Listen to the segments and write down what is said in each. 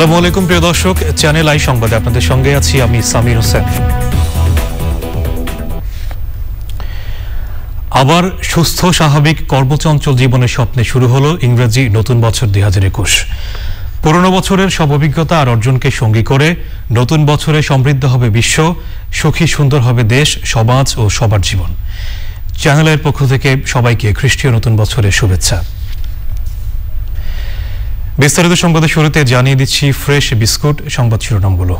আসসালামু আলাইকুম প্রিয় দর্শক, চ্যানেল আই সংবাদে আপনাদের সঙ্গে আছি আমি সামির হোসেন। আবার সুস্থ স্বাভাবিক কর্মচঞ্চল জীবনের স্বপ্নে শুরু হলো ইংরেজি নতুন বছর 2021। পুরনো বছরের সব অভিজ্ঞতা আর অর্জনকে সঙ্গী করে নতুন বছরে সমৃদ্ধ হবে বিশ্ব, সুখী সুন্দর হবে দেশ, সমাজ ও সবার জীবন। চ্যানেলের পক্ষ থেকে সবাইকে খ্রিস্টীয় নতুন বছরের শুভেচ্ছা। বিস্তারিত সংবাদের শুরুতে জানিয়ে দিচ্ছি ফ্রেশ বিস্কুট সংবাদ শিরোনামগুলো।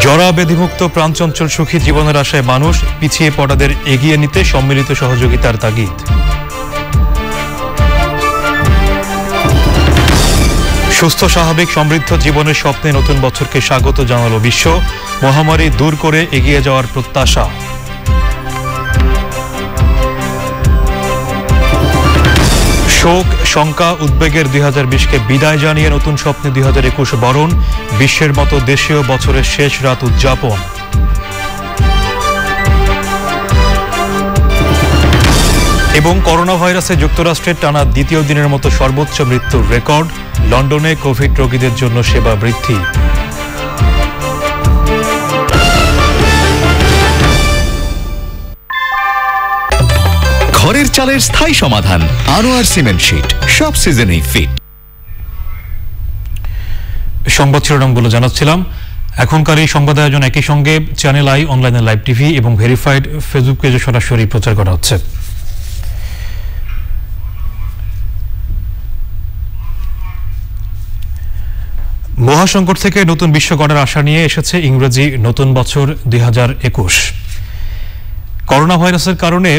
জরা ব্যাধিমুক্ত প্রাণচঞ্চল সুখী জীবনের আশায় মানুষ, পিছিয়ে পড়াদের এগিয়ে নিতে সম্মিলিত সহযোগিতার তাগিদ। সুস্থ স্বাভাবিক সমৃদ্ধ জীবনের স্বপ্নে নতুন বছরকে স্বাগত জানালো বিশ্ব, মহামারী দূর করে এগিয়ে যাওয়ার প্রত্যাশা। শোক, শঙ্কা, উদ্বেগের 2020কে বিদায় জানিয়ে নতুন স্বপ্নে 2021 বরণ, বিশ্বের মতো দেশীয় বছরের শেষ রাত উদযাপন। এবং করোনা ভাইরাসে যুক্তরাষ্ট্রের টানা দ্বিতীয় দিনের মতো সর্বোচ্চ মৃত্যুর রেকর্ড, লন্ডনে কোভিড রোগীদের জন্য সেবা বৃদ্ধি। ঘরের চালের স্থায়ী সমাধান আনোয়ার সিমেন্ট শীট, সব সিজনেই ফিট। সংবাদ শিরোনামগুলো জানাচ্ছিলাম। এখনকার এই সংবাদ আয়োজন একই সঙ্গে চ্যানেল আই অনলাইনে লাইভ টিভি এবং ভেরিফাইড ফেসবুক পেজে সরাসরি প্রচার করা হচ্ছে। মহাসংকট থেকে নতুন বিশ্ব গড়ার আশা নিয়ে এসেছে ইংরেজি নতুন বছর 2021। করোনা ভাইরাসের কারণে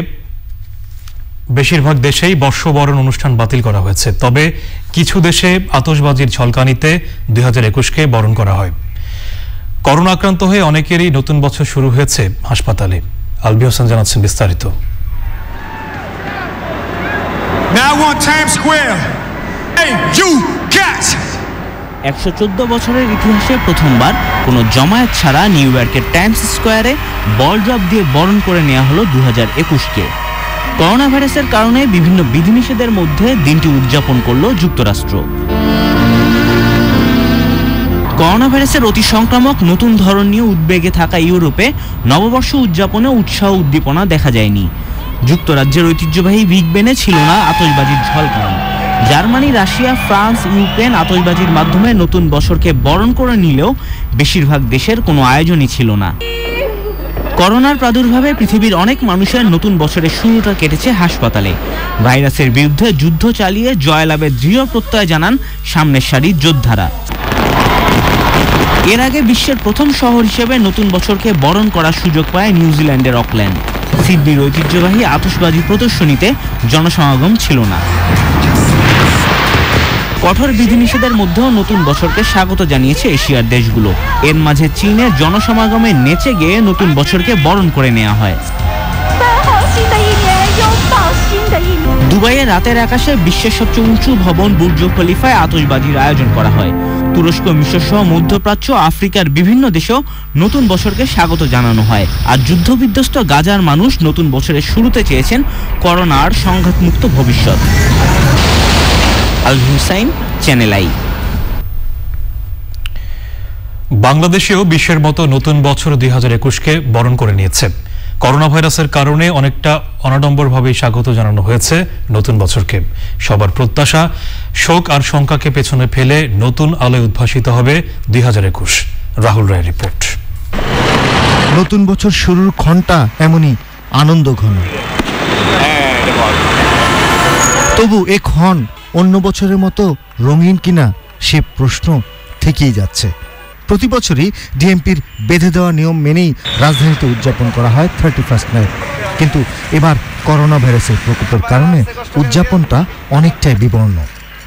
বেশিরভাগ দেশেই বর্ষবরণ অনুষ্ঠান বাতিল করা হয়েছে, তবে কিছু দেশে আতশবাজির ঝলকানিতে 2021কে বরণ করা হয়। করোনা আক্রান্ত হয়ে অনেকেরই নতুন বছর শুরু হয়েছে হাসপাতালে। আলবি হোসেন জানাচ্ছেন বিস্তারিত। Now on Times Square. Hey, you guys! 114 বছরের ইতিহাসে প্রথমবার কোনো জমায়েত ছাড়া নিউ ইয়র্কের টাইমস স্কোয়ারে বল ড্রপ দিয়ে বরণ করে নেওয়া হলো 2021কে। করোনা ভাইরাসের কারণে বিভিন্ন বিধিনিষেধের মধ্যে দিনটি উদযাপন করল যুক্তরাষ্ট্র। করোনা ভাইরাসের অতি সংক্রামক নতুন ধরন নিয়ে উদ্বেগে থাকা ইউরোপে নববর্ষ উদযাপনে উৎসাহ উদ্দীপনা দেখা যায়নি। যুক্তরাজ্যের ঐতিহ্যবাহী বিগ বেনে ছিল না আতশবাজির ঝলকানি। জার্মানি, রাশিয়া, ফ্রান্স, ইউক্রেন আতশবাজির মাধ্যমে নতুন বছরকে বরণ করে নিলেও বেশিরভাগ দেশের কোনো আয়োজনই ছিল না। করোনার প্রাদুর্ভাবে পৃথিবীর অনেক মানুষের নতুন বছরের শুরুটা কেটেছে হাসপাতালে। ভাইরাসের বিরুদ্ধে যুদ্ধ চালিয়ে জয়লাভের দৃঢ় প্রত্যয় জানান সামনের সারির যোদ্ধারা। এর আগে বিশ্বের প্রথম শহর হিসেবে নতুন বছরকে বরণ করার সুযোগ পায় নিউজিল্যান্ডের অকল্যান্ড। সিডনির ঐতিহ্যবাহী আতশবাজি প্রদর্শনীতে জনসমাগম ছিল না। কঠোর বিধিনিষেধের মধ্যেও নতুন বছরকে স্বাগত জানিয়েছে এশিয়ার দেশগুলো। এর মাঝে চীনের জনসমাগমে নেচে গিয়ে নতুন বছরকে বরণ করে নেওয়া হয়। দুবাইয়ের রাতের আকাশে বিশ্বের সবচেয়ে উঁচু ভবন বুর্জ খলিফায় আতশবাজির আয়োজন করা হয়। তুরস্ক, মিশর সহ মধ্যপ্রাচ্য, আফ্রিকার বিভিন্ন দেশেও নতুন বছরকে স্বাগত জানানো হয়। আর যুদ্ধবিধ্বস্ত গাজার মানুষ নতুন বছরের শুরুতে চেয়েছেন করোনার সংঘাতমুক্ত ভবিষ্যৎ। Albi Hossain, channel I. বাংলাদেশেও বিশ্বের মতো নতুন বছর 2021কে বরণ করে নিয়েছে। করোনা ভাইরাসের কারণে অনেকটা অনাডম্বরভাবেই স্বাগত জানানো হয়েছে নতুন বছরকে। সবার প্রত্যাশা, শোক আর শঙ্কাকে পেছনে ফেলে নতুন আলোয় উদ্ভাসিত হবে 2021। রাহুল রায়ের রিপোর্ট। নতুন বছর শুরুর ঘণ্টা এমনই আনন্দ ঘন, তবু এ ক্ষণ অন্য বছরের মতো রঙিন কিনা সে প্রশ্ন থেকেই যাচ্ছে। প্রতি বছরই ডিএমপির বেঁধে দেওয়া নিয়ম মেনেই রাজধানীতে উদযাপন করা হয় 31st নাইট, কিন্তু এবার করোনা ভাইরাসের প্রকোপের কারণে উদযাপনটা অনেকটাই বিবর্ণ।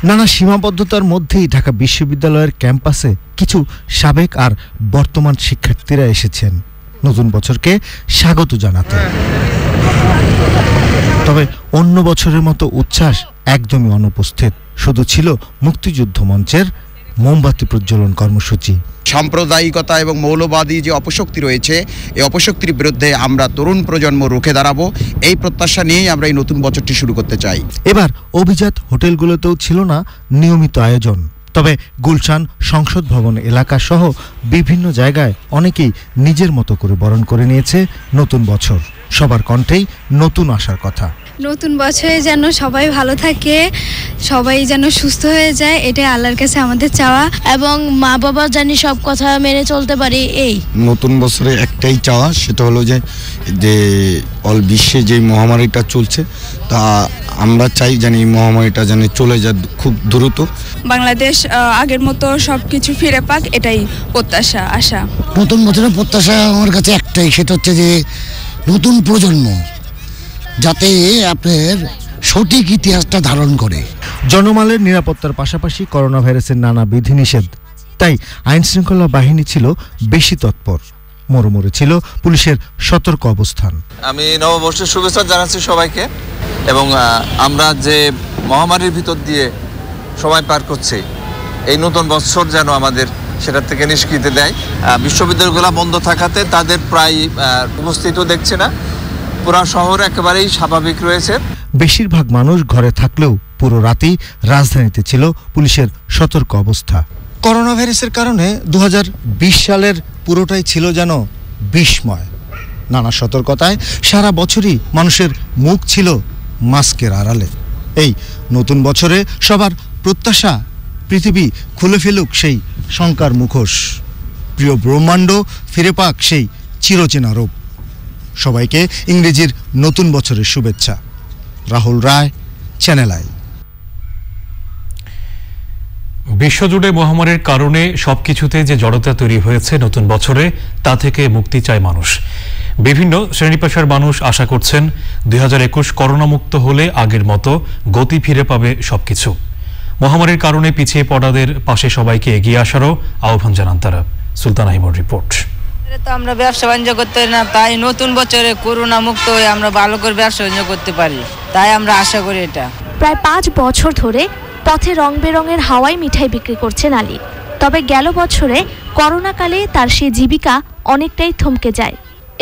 নানা সীমাবদ্ধতার মধ্যেই ঢাকা বিশ্ববিদ্যালয়ের ক্যাম্পাসে কিছু সাবেক আর বর্তমান শিক্ষার্থীরা এসেছেন নতুন বছরকে স্বাগত জানাতে। তবে অন্য বছরের মতো উচ্ছ্বাস একদমই অনুপস্থিত। শুধু ছিল মুক্তিযুদ্ধ মঞ্চের মোমবাতি প্রজ্বলন কর্মসূচি। সাম্প্রদায়িকতা এবং মৌলবাদী যে অপশক্তি রয়েছে, এই অপশক্তির বিরুদ্ধে আমরা তরুণ প্রজন্ম রুখে দাঁড়াবো। এই প্রত্যাশা নিয়েই আমরা এই নতুন বছরটি শুরু করতে চাই। এবার অভিজাত হোটেলগুলোতেও ছিল না নিয়মিত আয়োজন, তবে গুলশান সংসদ ভবন এলাকা সহ বিভিন্ন জায়গায় অনেকেই নিজের মতো করে বরণ করে নিয়েছে নতুন বছর। সবার কণ্ঠেই নতুন আশার কথা। নতুন বছরে যেন সবাই ভালো থাকে, সবাই যেন সুস্থ হয়ে যায়, এটাই আল্লাহর কাছে আমাদের চাওয়া, এবং মা বাবা জানি সব কথা মেনে চলতে পারি। এই নতুন বছরে একটাই চাওয়া, সেটা হলো যে অল বিশ্বে যে মহামারীটা চলছে, তা আমরা চাই যেন এই মহামারীটা যেন চলে যায় খুব দ্রুত। বাংলাদেশ আগের মতো সব কিছু ফিরে পাক, এটাই প্রত্যাশা, আশা। নতুন বছরের প্রত্যাশা আমার কাছে একটাই, সেটা হচ্ছে যে নতুন প্রজন্ম যাতে আপনার সঠিক ইতিহাসটা ধারণ করে। জনমালের নিরাপত্তার পাশাপাশি করোনা ভাইরাসের নানা বিধিনিষেধ, তাই আইন শৃঙ্খলা বাহিনী ছিল বেশি তৎপর। মোড়ে ছিল পুলিশের সতর্ক অবস্থান। আমি নববর্ষের শুভেচ্ছা জানাচ্ছি সবাইকে, এবং আমরা যে মহামারীর ভিতর দিয়ে সময় পার করছি, এই নতুন বছর যেন আমাদের সেটার থেকে নিষ্কৃতি দেয়। বিশ্ববিদ্যালয়গুলো বন্ধ থাকাতে তাদের প্রায় উপস্থিতও দেখছে না। পুরা শহর একেবারেই স্বাভাবিক রয়েছে। বেশিরভাগ মানুষ ঘরে থাকলেও পুরো রাতেই রাজধানীতে ছিল পুলিশের সতর্ক অবস্থা। করোনা ভাইরাসের কারণে 2020 সালের পুরোটাই ছিল যেন বিস্ময়। নানা সতর্কতায় সারা বছরই মানুষের মুখ ছিল মাস্কের আড়ালে। এই নতুন বছরে সবার প্রত্যাশা পৃথিবী খুলে ফেলুক সেই শঙ্কার মুখোশ, প্রিয় ব্রহ্মাণ্ড ফিরে পাক সেই চিরচেনা রূপ। সবাইকে ইংরেজির নতুন বছরের শুভেচ্ছা। রাহুল রায়, চ্যানেল আই। বিশ্বজুড়ে মহামারীর কারণে সবকিছুতে যে জড়তা তৈরি হয়েছে নতুন বছরে, তা থেকে মুক্তি চায় মানুষ। বিভিন্ন শ্রেণী পেশার মানুষ আশা করছেন 2021 করোনা মুক্ত হলে আগের মতো গতি ফিরে পাবে সবকিছু। মহামারীর কারণে পিছিয়ে পড়াদের পাশে সবাইকে এগিয়ে আসারও আহ্বান জানান তারা। সুলতানা হিমুর রিপোর্ট। তো আমরা ব্যবসা বাণিজ্য করতে পারি না, তাই নতুন বছরে করোনা মুক্ত হয়ে আমরা ভালো করে ব্যবসা বাণিজ্য করতে পারি, তাই আমরা আশা করি এটা। প্রায় 5 বছর ধরে পথে রং বেরঙের হাওয়াই মিঠাই বিক্রি করছেন আলী। তবে গেল বছরে করোনাকালে তার সেই জীবিকা অনেকটাই থমকে যায়।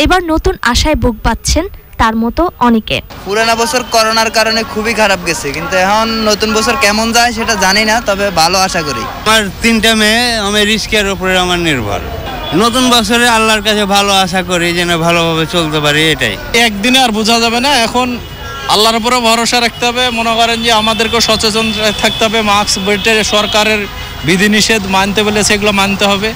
এবার নতুন আশায় বুক বাঁধছেন তার মতো অনেকে। পুরানো বছর করোনার কারণে খুবই খারাপ গেছে, কিন্তু এখন নতুন বছর কেমন যায় সেটা জানি না, তবে ভালো আশা করি। আমার 3টা মেয়ে, আমি রিস্কের উপরে আমার নির্ভর। নতুন বছরে আল্লাহর কাছে ভালো আশা করি যেন ভালোভাবে চলতে পারি, এটাই। একদিনে আর বোঝা যাবে না, এখন আল্লাহর উপরে ভরসা রাখতে হবে। মনে করেন যে আমাদেরকে সচেতন থাকতে হবে, মাস্ক বেল্টে সরকারের বিধিনিষেধ মানতে বলেছে, এগুলো মানতে হবে।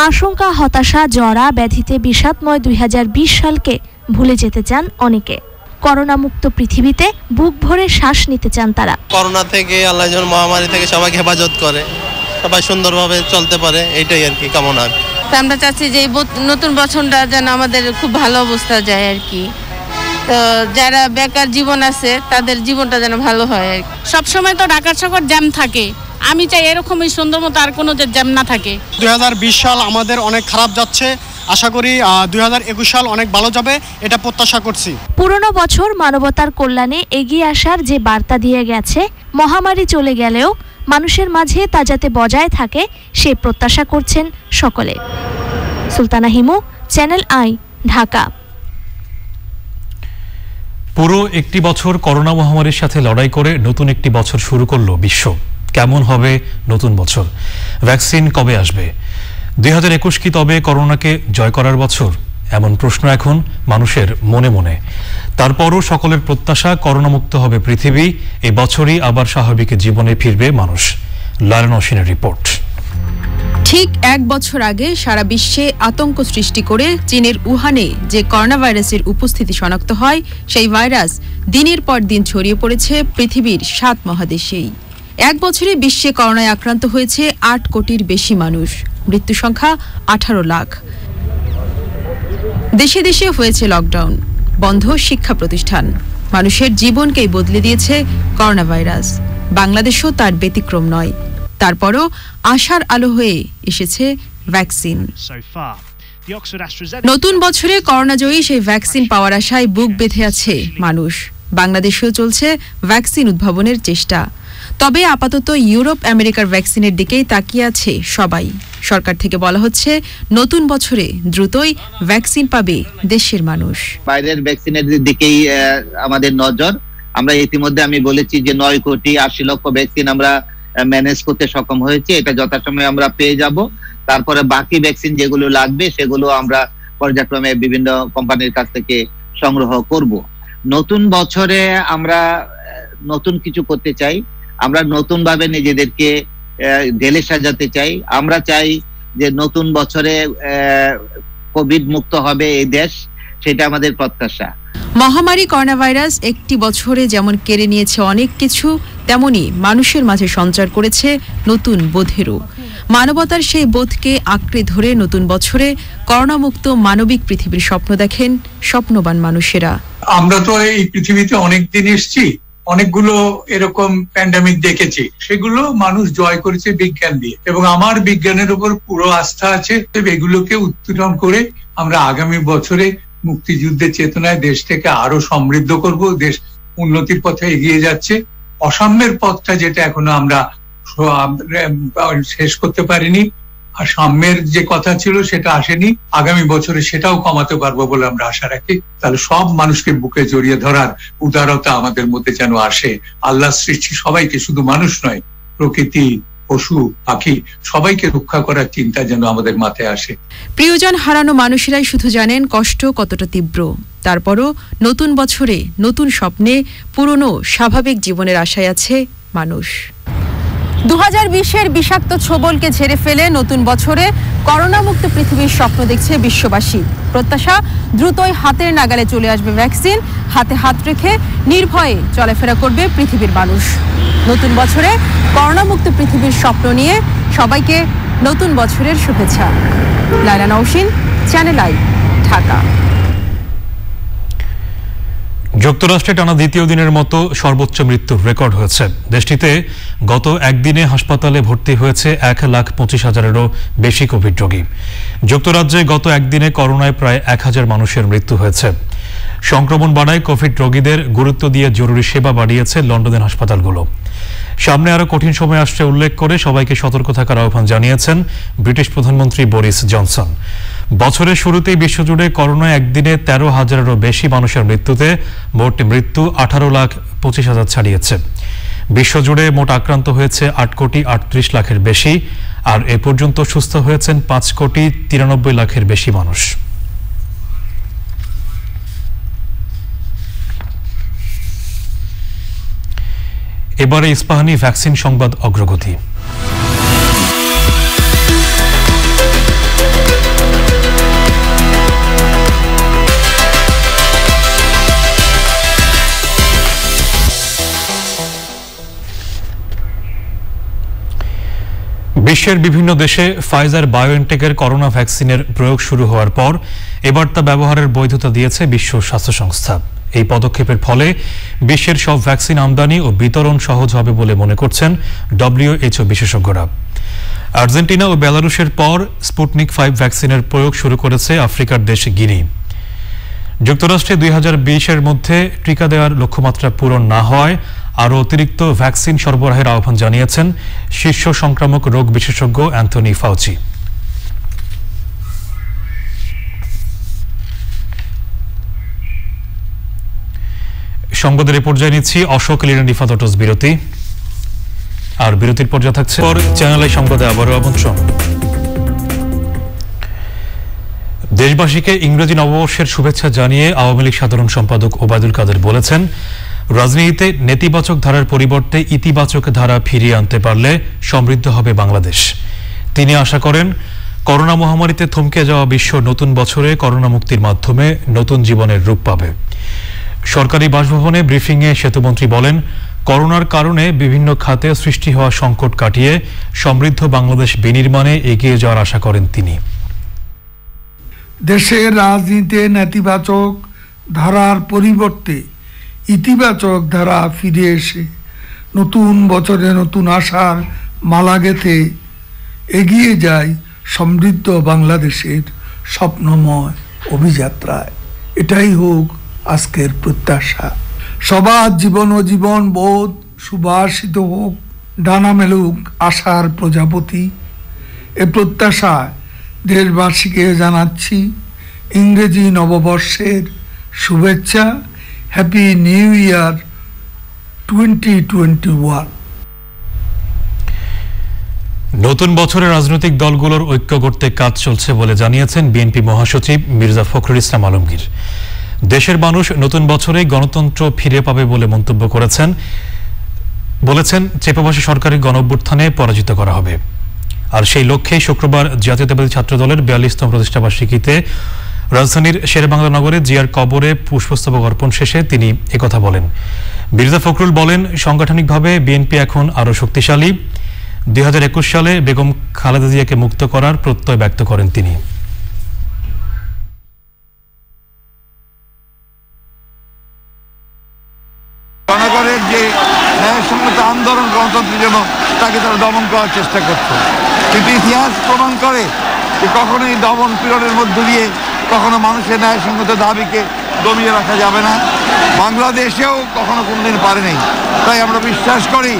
আশঙ্কা, হতাশা, জরা ব্যাধিতে বিষাদময় 2020 সালকে ভুলে যেতে চান অনেকে। করোনা মুক্ত পৃথিবীতে বুক ভরে শ্বাস নিতে চান তারা। করোনা থেকে আল্লাহ যেন মহামারী থেকে সবাইকে হেফাজত করে, সবাই সুন্দরভাবে চলতে পারে, এইটাই আর কি কামনা। আমরা চাচ্ছি যে নতুন বছরটা যেন আমাদের খুব ভালো অবস্থা যায় আর কি। তো যারা বেকার জীবন আছে তাদের জীবনটা যেন ভালো হয়। সবসময় তো ঢাকা শহর জ্যাম থাকে, আমি চাই এরকমই সুন্দর মতো আর কোনো জ্যাম না থাকে। 2020 সাল আমাদের অনেক খারাপ যাচ্ছে, আশা করি 2021 সাল অনেক ভালো যাবে, এটা প্রত্যাশা করছি। পুরনো বছর মানবতার কল্যাণে এগিয়ে আসার যে বার্তা দিয়ে গেছে, মহামারী চলে গেলেও মানুষের মাঝে তা যাতে বজায় থাকে সে প্রত্যাশা করছেন সকলে। Sultana Himu, channel I, Dhaka. পুরো একটি বছর করোনা মহামারীর সাথে লড়াই করে নতুন একটি বছর শুরু করলো বিশ্ব। কেমন হবে নতুন বছর? ভ্যাকসিন কবে আসবে? 2021 কি তবে করোনাকে জয় করার বছর? এমন প্রশ্ন এখন মানুষের মনে মনে। তারপরও সকলের প্রত্যাশা করোনা মুক্ত হবে পৃথিবী, এই বছরই আবার স্বাভাবিক জীবনে ফিরবে মানুষ। লায়ন অসিনের রিপোর্ট। ঠিক 1 বছর আগে সারা বিশ্বে আতঙ্ক সৃষ্টি করে চীনের উহানে যে করোনা ভাইরাসের উপস্থিতি শনাক্ত হয়, সেই ভাইরাস দিনের পর দিন ছড়িয়ে পড়েছে পৃথিবীর 7 মহাদেশেই। 1 বছরে বিশ্বে করোনায় আক্রান্ত হয়েছে 8 কোটির বেশি মানুষ, মৃত্যু সংখ্যা 18 লাখ। দেশে দেশে হয়েছে লকডাউন, বন্ধ শিক্ষা প্রতিষ্ঠান, মানুষের জীবনকেই বদলে দিয়েছে করোনা ভাইরাস। বাংলাদেশও তার ব্যতিক্রম নয়। তারপরও আশার আলো হয়ে এসেছে ভ্যাকসিন। নতুন বছরে করোনাজয়ী সেই ভ্যাকসিন পাওয়ার আশায় বুক বেঁধে আছে মানুষ। বাংলাদেশেও চলছে ভ্যাকসিন উদ্ভাবনের চেষ্টা। তবে আপাতত ইউরোপ আমেরিকার ভ্যাকসিনের দিকেই তাকিয়ে আছে সবাই। সরকার থেকে বলা হচ্ছে নতুন বছরে দ্রুতই ভ্যাকসিন পাবে দেশের মানুষ। বাইরের ভ্যাকসিনের দিকেই আমাদের নজর। আমরা ইতিমধ্যে আমি বলেছি যে 9,80,00,000 ভ্যাকসিন আমরা ম্যানেজ করতে সক্ষম হয়েছে, এটা যথাসময়ে আমরা পেয়ে যাব। তারপরে বাকি ভ্যাকসিন যেগুলো লাগবে সেগুলো আমরা পর্যায়ক্রমে বিভিন্ন কোম্পানির কাছ থেকে সংগ্রহ করব। নতুন বছরে আমরা নতুন কিছু করতে চাই, আমরা নতুন ভাবে নিজেদেরকে ঢেলে সাজাতে চাই। আমরা চাই যে নতুন বছরে কোভিড মুক্ত হবে এই দেশ, সেটা আমাদের প্রত্যাশা। মহামারী করোনা ভাইরাস একটি বছরে যেমন কেড়ে নিয়েছে অনেক কিছু, তেমনি মানুষের মাঝে সঞ্চার করেছে নতুন বোধেরও। মানবতার সেই বোধকে আঁকড়ে ধরে নতুন বছরে করোনামুক্ত মানবিক পৃথিবীর স্বপ্ন দেখেন স্বপ্নবান মানুষেরা। আমরা তো এই পৃথিবীতে অনেকদিন এসেছি, অনেকগুলো এরকম প্যান্ডামিক দেখেছি, সেগুলো মানুষ জয় করেছে বিজ্ঞান দিয়ে, এবং আমার বিজ্ঞানের উপর পুরো আস্থা আছে। এগুলোকে উত্তরণ করে আমরা আগামী বছরে মুক্তিযুদ্ধের চেতনায় দেশটাকে আরো সমৃদ্ধ করব। দেশ উন্নতির পথে এগিয়ে যাচ্ছে। অসাম্যের পথটা যেটা এখনো আমরা শেষ করতে পারিনি, আর সাম্যের যে কথা ছিল সেটা আসেনি, আগামী বছরে সেটাও কমাতে পারবো বলে আমরা আশা রাখি। তাহলে সব মানুষকে বুকে জড়িয়ে ধরার উদারতা আমাদের মধ্যে যেন আসে। আল্লাহ সৃষ্টি সবাইকে, শুধু মানুষ নয়, প্রকৃতি, পশু পাখি সবাইকে রক্ষা করার চিন্তা যেন আমাদের মাথায় আসে। প্রিয়জন হারানো মানুষেরাই শুধু জানেন কষ্ট কতটা তীব্র। তারপরও নতুন বছরে নতুন স্বপ্নে পুরনো স্বাভাবিক জীবনের আশায় আছে মানুষ। 2020-এর বিষাক্ত ছোবলকে ঝেড়ে ফেলে নতুন বছরে করোনামুক্ত পৃথিবীর স্বপ্ন দেখছে বিশ্ববাসী। প্রত্যাশা দ্রুতই হাতের নাগালে চলে আসবে ভ্যাকসিন, হাতে হাত রেখে নির্ভয়ে চলাফেরা করবে পৃথিবীর মানুষ। নতুন বছরে করোনামুক্ত পৃথিবীর স্বপ্ন নিয়ে সবাইকে নতুন বছরের শুভেচ্ছা। Laila Nowshin, channel I, Dhaka. যুক্তরাষ্ট্রে টানা দ্বিতীয় দিনের মতো সর্বোচ্চ মৃত্যুর রেকর্ড হয়েছে। দেশটিতে গত একদিনে হাসপাতালে ভর্তি হয়েছে 1,25,000-এরও বেশি কোভিড রোগী। যুক্তরাজ্যে গত একদিনে করোনায় প্রায় 1,000 মানুষের মৃত্যু হয়েছে। সংক্রমণ বাড়ায় কোভিড রোগীদের গুরুত্ব দিয়ে জরুরি সেবা বাড়িয়েছে লন্ডনের হাসপাতালগুলো। সামনে আরও কঠিন সময় আসছে উল্লেখ করে সবাইকে সতর্ক থাকার আহ্বান জানিয়েছেন ব্রিটিশ প্রধানমন্ত্রী বরিস জনসন। বছরের শুরুতেই বিশ্বজুড়ে করোনায় একদিনে 13,000-এরও বেশি মানুষের মৃত্যুতে মোট মৃত্যু 18,25,000 ছাড়িয়েছে। বিশ্বজুড়ে মোট আক্রান্ত হয়েছে 8,38,00,000-এর বেশি, আর এ পর্যন্ত সুস্থ হয়েছেন 5,93,00,000-এর বেশি মানুষ। এবারে ইস্পাহানি ভ্যাকসিন সংবাদ অগ্রগতি। বিশ্বের বিভিন্ন দেশে ফাইজার বায়োএনটেকের করোনা ভ্যাকসিনের প্রয়োগ শুরু হওয়ার পর এবার তা ব্যবহারের বৈধতা দিয়েছে বিশ্ব স্বাস্থ্য সংস্থা। এই পদক্ষেপের ফলে বিশ্বের সব ভ্যাকসিন আমদানি ও বিতরণ সহজ হবে বলে মনে করছেন WHO বিশেষজ্ঞরা। আর্জেন্টিনা ও বেলারুশের পর স্পুটনিক 5 ভ্যাকসিনের প্রয়োগ শুরু করেছে আফ্রিকার দেশ গিনি। যুক্তরাষ্ট্রে 2020-এর মধ্যে টিকা দেওয়ার লক্ষ্যমাত্রা পূরণ না হওয়ায় আরও অতিরিক্ত ভ্যাকসিন সরবরাহের আহ্বান জানিয়েছেন শীর্ষ সংক্রামক রোগ বিশেষজ্ঞ অ্যান্থনি ফাউচি। সংবাদের এই পর্যায়ে নিচ্ছি অশোক লিনা নিফাতটস বিরতি, আর বিরতির পর্যায়ে থাকছে চ্যানেল সংবাদে আবারও আমন্ত্রণ। দেশবাসীকে ইংরেজি নববর্ষের শুভেচ্ছা জানিয়ে আওয়ামী লীগ সাধারণ সম্পাদক ওবায়দুল কাদের বলেছেন, রাজনীতিতে নেতিবাচক ধারার পরিবর্তে ইতিবাচক ধারা ফিরিয়ে আনতে পারলে সমৃদ্ধ হবে বাংলাদেশ। তিনি আশা করেন করোনা মহামারীতে থমকে যাওয়া বিশ্ব নতুন বছরে করোনা মুক্তির মাধ্যমে নতুন জীবনের রূপ পাবে। সরকারি বাসভবনে ব্রিফিংয়ে সেতুমন্ত্রী বলেন, করোনার কারণে বিভিন্ন খাতে সৃষ্টি হওয়া সংকট কাটিয়ে সমৃদ্ধ বাংলাদেশ বিনির্মাণে এগিয়ে যাওয়ার আশা করেন তিনি। দেশের রাজনীতিতে নেতিবাচক ধারার পরিবর্তে ইতিবাচক ধারা ফিরে এসে নতুন বছরে নতুন আশার মালা গেঁথে এগিয়ে যায় সমৃদ্ধ বাংলাদেশের স্বপ্নময় অভিযাত্রায়। এটাই হোক আজকের প্রত্যাশা। সবার জীবন ও জীবন বোধ সুভাষিত হোক ডানা মেলুক আশার প্রজাপতি। এ প্রত্যাশায় দেশবাসীকে জানাচ্ছি ইংরেজি নববর্ষের শুভেচ্ছা। Happy new year 2021। নতুন বছরে রাজনৈতিক দলগুলোর ঐক্য করতে কাজ চলছে বলে জানিয়েছেন বিএনপি মহাসচিব মির্জা ফখরুল ইসলাম আলমগীর। দেশের মানুষ নতুন বছরে গণতন্ত্র ফিরে পাবে বলে মন্তব্য বলেছেন চেপাবাসী সরকারের গণঅভ্যুত্থানে পরাজিত করা হবে। আর সেই লক্ষ্যে শুক্রবার জাতীয়তাবাদী ছাত্র দলের 42তম প্রতিষ্ঠাবার্ষিকীতে রাজধানীর শেরেবাংলা নগরে জিয়ার কবরে পুষ্পস্তবক অর্পণ শেষে তিনি একথা বলেন। মির্জা ফখরুল বলেন, সাংগঠনিকভাবে বিএনপি এখন আরও শক্তিশালী। 2021 সালে বেগম খালেদা জিয়াকে মুক্ত করার প্রত্যয় ব্যক্ত করেন তিনি। জনগণের যে ন্যায়সঙ্গত আন্দোলন গণতন্ত্রের জন্য তাকে তারা দমন করার চেষ্টা করছে, কিন্তু ইতিহাস প্রমাণ করে যে কখনোই দমন পীড়নের মধ্য দিয়ে কখনো মানুষের ন্যায়সঙ্গত দাবিকে দমিয়ে রাখা যাবে না। বাংলাদেশেও কখনো কোনদিন পারেনি। তাই আমরা বিশ্বাস করি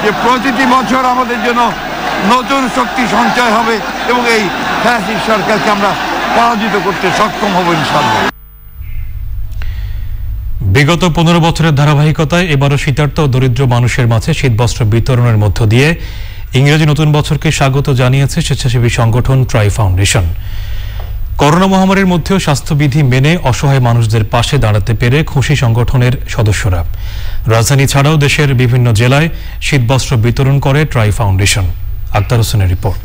যে প্রতিটি বছর আমাদের জন্য নতুন শক্তি সঞ্চয় হবে এবং এই ফ্যাসিস্ট সরকারকে আমরা পরাজিত করতে সক্ষম হব ইনশাআল্লাহ। বিগত 15 বছরের ধারাবাহিকতায় এবারও শীতার্ত ও দরিদ্র মানুষের মাঝে শীতবস্ত্র বিতরণের মধ্য দিয়ে ইংরেজি নতুন বছরকে স্বাগত জানিয়েছে স্বেচ্ছাসেবী সংগঠন ট্রাই ফাউন্ডেশন। করোনা মহামারীর মধ্যেও স্বাস্থ্যবিধি মেনে অসহায় মানুষদের পাশে দাঁড়াতে পেরে খুশি সংগঠনের সদস্যরা। রাজধানী ছাড়াও দেশের বিভিন্ন জেলায় শীতবস্ত্র বিতরণ করে ট্রাই ফাউন্ডেশন। আক্তার হোসেনের রিপোর্ট।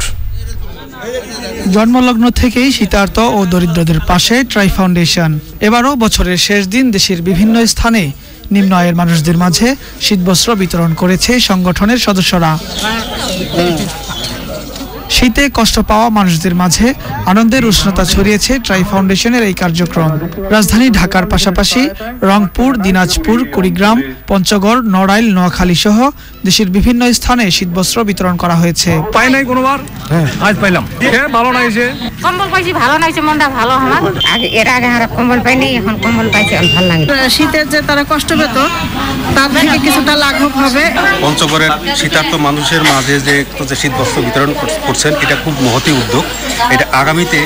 জন্মলগ্ন থেকেই শীতার্ত ও দরিদ্রদের পাশে ট্রাই ফাউন্ডেশন। এবারও বছরের শেষ দিন দেশের বিভিন্ন স্থানে নিম্ন আয়ের মানুষদের মাঝে শীতবস্ত্র বিতরণ করেছে সংগঠনের সদস্যরা। শীতে কষ্ট পাওয়া মানুষদের মাঝে আনন্দের উষ্ণতা ছড়িয়েছে ট্রাই ফাউন্ডেশনের এই কার্যক্রম। রাজধানী ঢাকার পাশাপাশি রংপুর, দিনাজপুর, কুড়িগ্রাম, পঞ্চগড়, নড়াইল, নোয়াখালী সহ দেশের বিভিন্ন স্থানে শীতবস্ত্র বিতরণ করা হয়েছে। পাই নাই কোনোবার, আজ পাইলাম। ভালো লাগছে, কম্বল পাইছি, ভালো লাগছে, মনটা ভালো আমার। এর আগে আর কম্বল পাইনি, এখন কম্বল পাইছি, ভালো লাগে। শীতের যে তারা কষ্ট পেত তার থেকে কিছুটা লাঘব হবে। পঞ্চগড়ের শীতার্ত মানুষের মাঝে যে শীতবস্ত্র বিতরণ করছেন, এটা খুব মহতি উদ্যোগ। এটা আগামীতে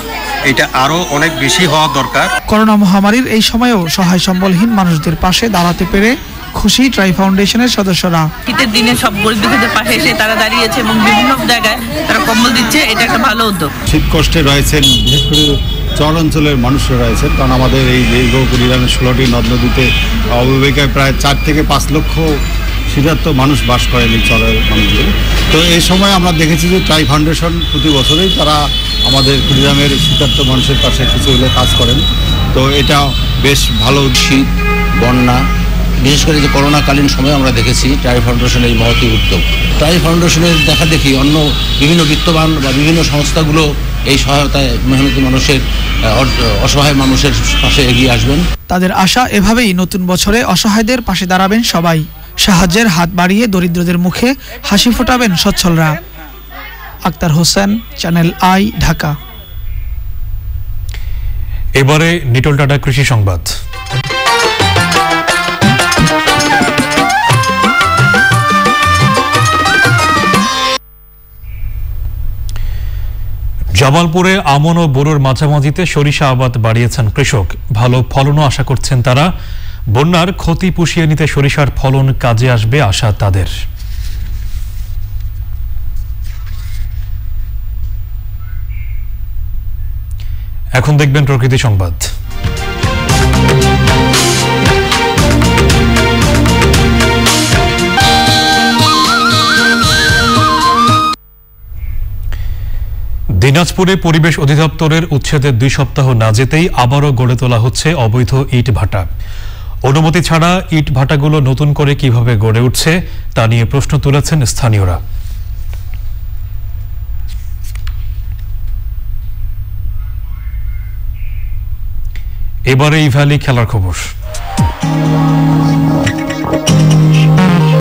এটা আরো অনেক বেশি হওয়া দরকার। করোনা মহামারীর এই সময়েও সহায় সম্বলহীন মানুষদের পাশে দাঁড়াতে পেরে খুশি ট্রাই ফাউন্ডেশনের সদস্যরা। শীতের দিনে সব গরিব দুঃখীদের পাশে এসে তারা দাঁড়িয়েছে এবং বিভিন্ন জায়গায় তারা কম্বল দিচ্ছে। এটা একটা ভালো উদ্যোগ। শীত কষ্টে রয়েছেন বিশেষ করে চর অঞ্চলের মানুষরা রয়েছেন, কারণ আমাদের এই দীর্ঘ কুড়িগ্রামের 16টি নদ নদীতে অববাহিকায় প্রায় 4 থেকে 5 লক্ষ শীতার্ত মানুষ বাস করেন এই চরের মানুষগুলো। তো এই সময় আমরা দেখেছি যে ট্রাই ফাউন্ডেশন প্রতি বছরেই তারা আমাদের কুড়িগ্রামের শীতার্ত মানুষের পাশে কিছু হলে কাজ করেন। তো এটা বেশ ভালো। শীত, বন্যা, বিশেষ করে যে করোনাকালীন সময় আমরা দেখেছি ট্রাই ফাউন্ডেশনের এই মহতি উদ্যোগ। ট্রাই ফাউন্ডেশনের দেখা দেখি অন্য বিভিন্ন বিত্তবান বা বিভিন্ন সংস্থাগুলো এই সহায়তায় মেহনতি মানুষের, অসহায় মানুষের পাশে এগিয়ে আসবেন। তাদের আশা এভাবেই নতুন বছরে অসহায়দের পাশে দাঁড়াবেন সবাই। সাহায্যের হাত বাড়িয়ে দরিদ্রদের মুখে হাসি ফোটাবেন সচ্ছলরা। Akhtar Hossain, channel I, Dhaka. এবারে নিটল টাটা কৃষি সংবাদ। জামালপুরে আমন ও বোরোর মাঝামাঝিতে সরিষা আবাদ বাড়িয়েছেন কৃষক। ভালো ফলনও আশা করছেন তারা। বন্যার ক্ষতি পুষিয়ে নিতে সরিষার ফলন কাজে আসবে আশা তাদের। এখন দেখবেন প্রকৃতি সংবাদ। দিনাজপুরে পরিবেশ অধিদপ্তরের উচ্ছেদের 2 সপ্তাহ না যেতেই আবারও গড়ে তোলা হচ্ছে অবৈধ ইট ভাটা। অনুমতি ছাড়া ইট ভাটাগুলো নতুন করে কিভাবে গড়ে উঠছে তা নিয়ে প্রশ্ন তুলেছেন স্থানীয়রা। এবারে এই ভ্যালি খেলার খবর।